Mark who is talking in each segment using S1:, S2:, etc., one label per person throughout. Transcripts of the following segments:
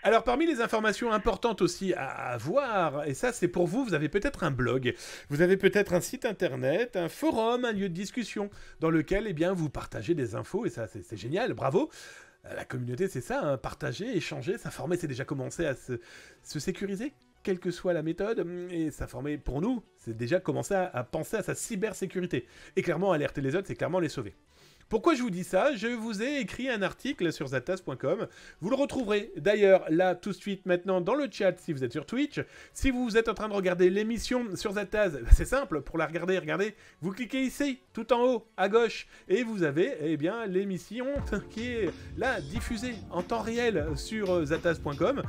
S1: Alors, parmi les informations importantes aussi à avoir, et ça c'est pour vous, vous avez peut-être un blog, vous avez peut-être un site internet, un forum, un lieu de discussion dans lequel eh bien, vous partagez des infos, et ça c'est génial, bravo. La communauté c'est ça, hein, partager, échanger, s'informer, c'est déjà commencer à se sécuriser, quelle que soit la méthode, et s'informer pour nous, c'est déjà commencer à penser à sa cybersécurité. Et clairement, alerter les autres, c'est clairement les sauver. Pourquoi je vous dis ça? Je vous ai écrit un article sur zattaz.com. Vous le retrouverez d'ailleurs là tout de suite maintenant dans le chat si vous êtes sur Twitch. Si vous êtes en train de regarder l'émission sur Zattaz, c'est simple, pour la regarder, regardez, vous cliquez ici, tout en haut, à gauche, et vous avez eh bien l'émission qui est là diffusée en temps réel sur zattaz.com.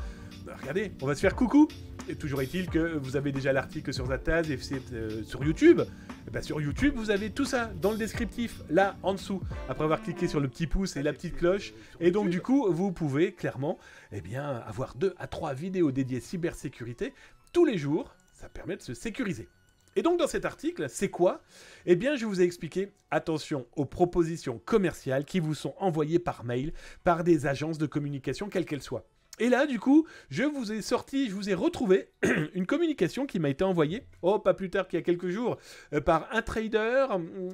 S1: Regardez, on va se faire coucou. Et toujours est-il que vous avez déjà l'article sur Zattaz et c'est sur YouTube. Et bien sur YouTube, vous avez tout ça dans le descriptif, là, en dessous, après avoir cliqué sur le petit pouce et la petite cloche. Et donc, du coup, vous pouvez clairement eh bien, avoir 2 à 3 vidéos dédiées cybersécurité tous les jours. Ça permet de se sécuriser. Et donc, dans cet article, c'est quoi? Eh bien, je vous ai expliqué, attention aux propositions commerciales qui vous sont envoyées par mail par des agences de communication, quelles qu'elles soient. Et là, du coup, je vous ai retrouvé une communication qui m'a été envoyée, pas plus tard qu'il y a quelques jours, par un trader,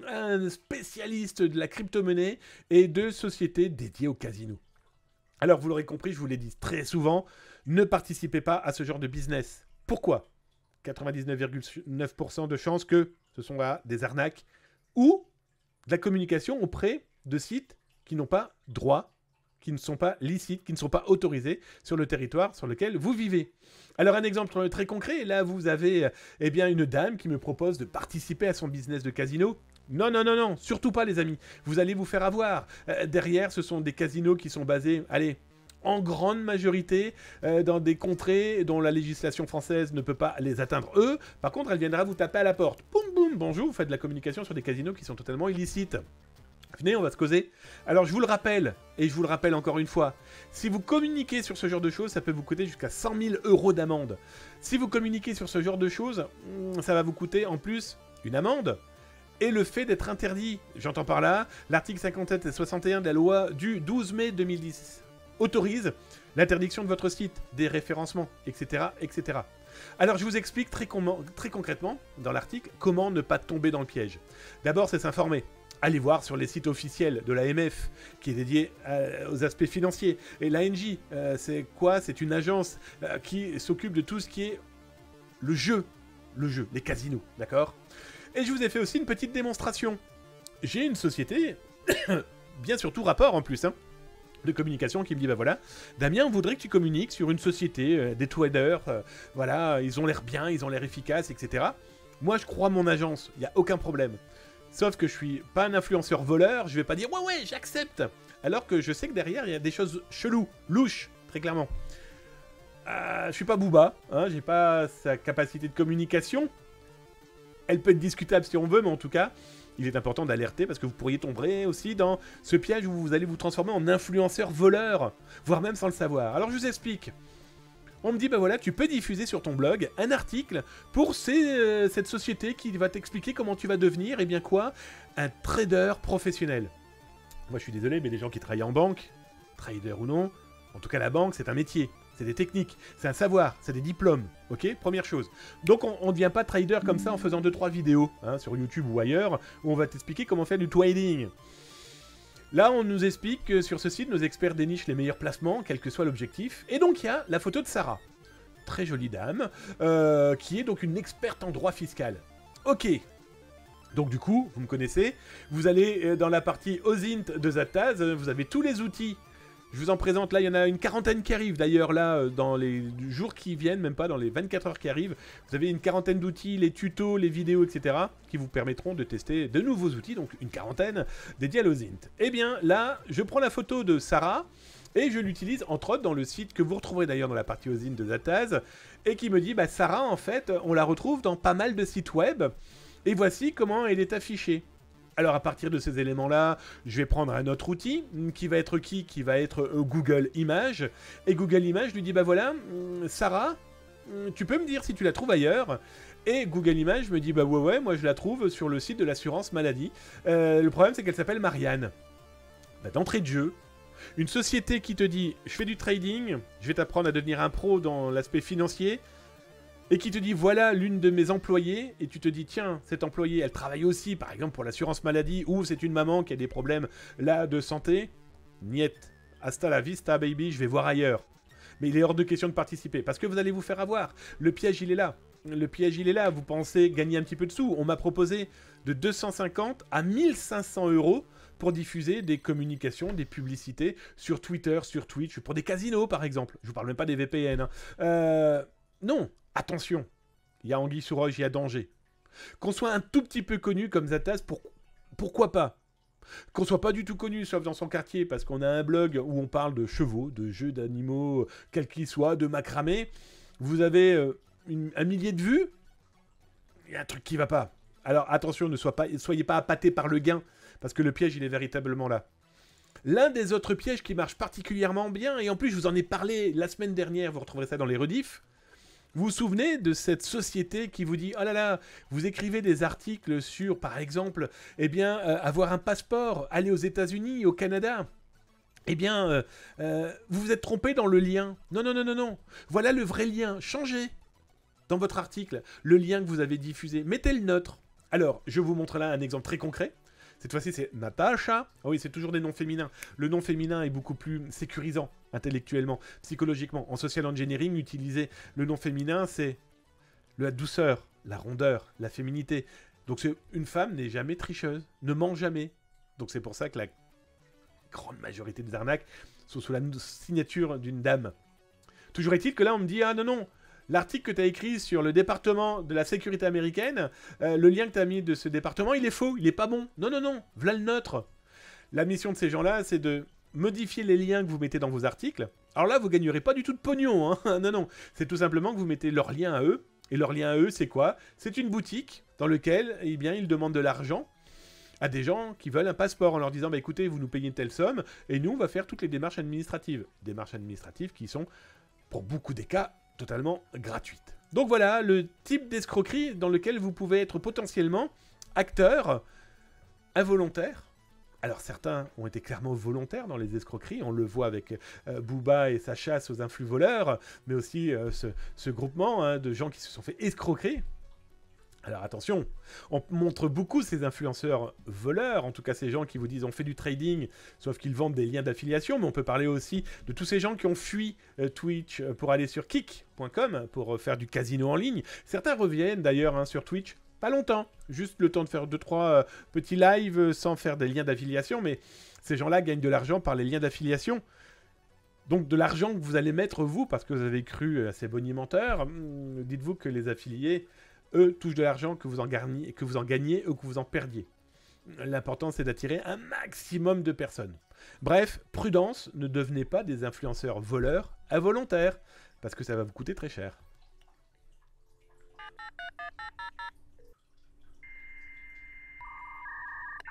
S1: un spécialiste de la crypto-monnaie et de sociétés dédiées au casino. Alors, vous l'aurez compris, je vous l'ai dit très souvent, ne participez pas à ce genre de business. Pourquoi? 99,9% de chances que ce sont là des arnaques ou de la communication auprès de sites qui n'ont pas droit, qui ne sont pas licites, qui ne sont pas autorisés sur le territoire sur lequel vous vivez. Alors un exemple très concret, là vous avez eh bien une dame qui me propose de participer à son business de casino. Non, non, non, non, surtout pas les amis, vous allez vous faire avoir. Derrière, ce sont des casinos qui sont basés, allez, en grande majorité dans des contrées dont la législation française ne peut pas les atteindre eux. Par contre, elle viendra vous taper à la porte. Boum, boum, bonjour, vous faites de la communication sur des casinos qui sont totalement illicites. Venez, on va se causer. Alors, je vous le rappelle, et je vous le rappelle encore une fois, si vous communiquez sur ce genre de choses, ça peut vous coûter jusqu'à 100 000 € d'amende. Si vous communiquez sur ce genre de choses, ça va vous coûter en plus une amende et le fait d'être interdit. J'entends par là, l'article 57 et 61 de la loi du 12 mai 2010 autorise l'interdiction de votre site, des référencements, etc., etc. Alors, je vous explique très concrètement, dans l'article, comment ne pas tomber dans le piège. D'abord, c'est s'informer. Allez voir sur les sites officiels de l'AMF, qui est dédié aux aspects financiers. Et l'ANJ, c'est quoi? C'est une agence qui s'occupe de tout ce qui est le jeu, les casinos, d'accord? Et je vous ai fait aussi une petite démonstration. J'ai une société, bien sûr tout rapport en plus, de communication qui me dit, bah voilà, Damien, on voudrait que tu communiques sur une société, des traders, voilà, ils ont l'air bien, ils ont l'air efficaces, etc. Moi, je crois mon agence, il n'y a aucun problème. Sauf que je suis pas un influenceur voleur, je vais pas dire ouais j'accepte, alors que je sais que derrière il y a des choses cheloues, louches, très clairement. Je suis pas Booba, j'ai pas sa capacité de communication. Elle peut être discutable si on veut, mais en tout cas, il est important d'alerter parce que vous pourriez tomber aussi dans ce piège où vous allez vous transformer en influenceur voleur, voire même sans le savoir. Alors je vous explique. On me dit, bah voilà, tu peux diffuser sur ton blog un article pour cette société qui va t'expliquer comment tu vas devenir, eh bien quoi, un trader professionnel. Moi, je suis désolé, mais les gens qui travaillent en banque, trader ou non, en tout cas la banque, c'est un métier, c'est des techniques, c'est un savoir, c'est des diplômes, ok? Première chose. Donc, on ne devient pas trader comme ça en faisant 2-3 vidéos, sur YouTube ou ailleurs, où on va t'expliquer comment faire du trading. Là, on nous explique que sur ce site, nos experts dénichent les meilleurs placements, quel que soit l'objectif. Et donc, il y a la photo de Sarah. Très jolie dame, qui est donc une experte en droit fiscal. Ok. Donc du coup, vous me connaissez, vous allez dans la partie OSINT de Zattaz, vous avez tous les outils. Je vous en présente, là, il y en a une quarantaine qui arrivent. D'ailleurs, là, dans les jours qui viennent, même pas dans les 24 heures qui arrivent, vous avez une quarantaine d'outils, les tutos, les vidéos, etc., qui vous permettront de tester de nouveaux outils, donc une quarantaine dédiés à l'OSINT. Eh bien, là, je prends la photo de Sarah, et je l'utilise, entre autres, dans le site que vous retrouverez d'ailleurs dans la partie OSINT de Zattaz, et qui me dit, bah, Sarah, en fait, on la retrouve dans pas mal de sites web, et voici comment elle est affichée. Alors à partir de ces éléments-là, je vais prendre un autre outil qui va être qui va être Google Images. Et Google Images lui dit, bah voilà, Sarah, tu peux me dire si tu la trouves ailleurs. Et Google Images me dit, bah ouais, moi je la trouve sur le site de l'assurance maladie. Le problème c'est qu'elle s'appelle Marianne. Bah, d'entrée de jeu, Une société qui te dit, je fais du trading, je vais t'apprendre à devenir un pro dans l'aspect financier, et qui te dit, voilà l'une de mes employées, et tu te dis, tiens, cette employée, elle travaille aussi, par exemple, pour l'assurance maladie, ou c'est une maman qui a des problèmes, là, de santé. Niet. Hasta la vista, baby, je vais voir ailleurs. Mais il est hors de question de participer, parce que vous allez vous faire avoir. Le piège, il est là. Le piège, il est là. Vous pensez gagner un petit peu de sous. On m'a proposé de 250 à 1500 € pour diffuser des communications, des publicités sur Twitter, sur Twitch, pour des casinos, par exemple. Je vous parle même pas des VPN. Non, attention. Il y a anguille sous roche, il y a danger. Qu'on soit un tout petit peu connu comme Zatas, pourquoi pas? Qu'on soit pas du tout connu, sauf dans son quartier, parce qu'on a un blog où on parle de chevaux, de jeux d'animaux, quels qu'ils soient, de macramé. Vous avez un millier de vues. Il y a un truc qui va pas. Alors attention, ne soyez pas appâtés par le gain, parce que le piège, il est véritablement là. L'un des autres pièges qui marche particulièrement bien, et en plus je vous en ai parlé la semaine dernière, vous retrouverez ça dans les rediffs. Vous vous souvenez de cette société qui vous dit « Oh là là, vous écrivez des articles sur, par exemple, eh bien, avoir un passeport, aller aux États-Unis, au Canada. Eh bien, vous vous êtes trompé dans le lien. Non, non, non, non, non. Voilà le vrai lien. Changez dans votre article le lien que vous avez diffusé. Mettez le neutre. Alors, je vous montre là un exemple très concret. Cette fois-ci, c'est Natacha. Ah oui, c'est toujours des noms féminins. Le nom féminin est beaucoup plus sécurisant, intellectuellement, psychologiquement. En social engineering, utiliser le nom féminin, c'est la douceur, la rondeur, la féminité. Donc, une femme n'est jamais tricheuse, ne ment jamais. Donc, c'est pour ça que la grande majorité des arnaques sont sous la signature d'une dame. Toujours est-il que là, on me dit « Ah non, non !» L'article que tu as écrit sur le département de la sécurité américaine, le lien que tu as mis de ce département, il est faux, il est pas bon. Non, non, non, voilà le neutre. La mission de ces gens-là, c'est de modifier les liens que vous mettez dans vos articles. Alors là, vous gagnerez pas du tout de pognon, hein. Non, non, c'est tout simplement que vous mettez leur lien à eux. Et leur lien à eux, c'est quoi? C'est une boutique dans laquelle, eh bien, ils demandent de l'argent à des gens qui veulent un passeport en leur disant bah, écoutez, vous nous payez une telle somme et nous, on va faire toutes les démarches administratives. Démarches administratives qui sont, pour beaucoup des cas, totalement gratuite. Donc voilà le type d'escroquerie dans lequel vous pouvez être potentiellement acteur involontaire. Alors certains ont été clairement volontaires dans les escroqueries, on le voit avec Booba et sa chasse aux influx voleurs, mais aussi ce groupement de gens qui se sont fait escroquer. Alors attention, on montre beaucoup ces influenceurs voleurs, en tout cas ces gens qui vous disent on fait du trading, sauf qu'ils vendent des liens d'affiliation, mais on peut parler aussi de tous ces gens qui ont fui Twitch pour aller sur kick.com pour faire du casino en ligne. Certains reviennent d'ailleurs sur Twitch, pas longtemps, juste le temps de faire 2-3 petits lives sans faire des liens d'affiliation, mais ces gens-là gagnent de l'argent par les liens d'affiliation. Donc de l'argent que vous allez mettre vous, parce que vous avez cru à ces bonimenteurs, dites-vous que les affiliés, eux, touchent de l'argent que vous en gagnez ou que vous en perdiez. L'important, c'est d'attirer un maximum de personnes. Bref, prudence, ne devenez pas des influenceurs voleurs involontaires, parce que ça va vous coûter très cher.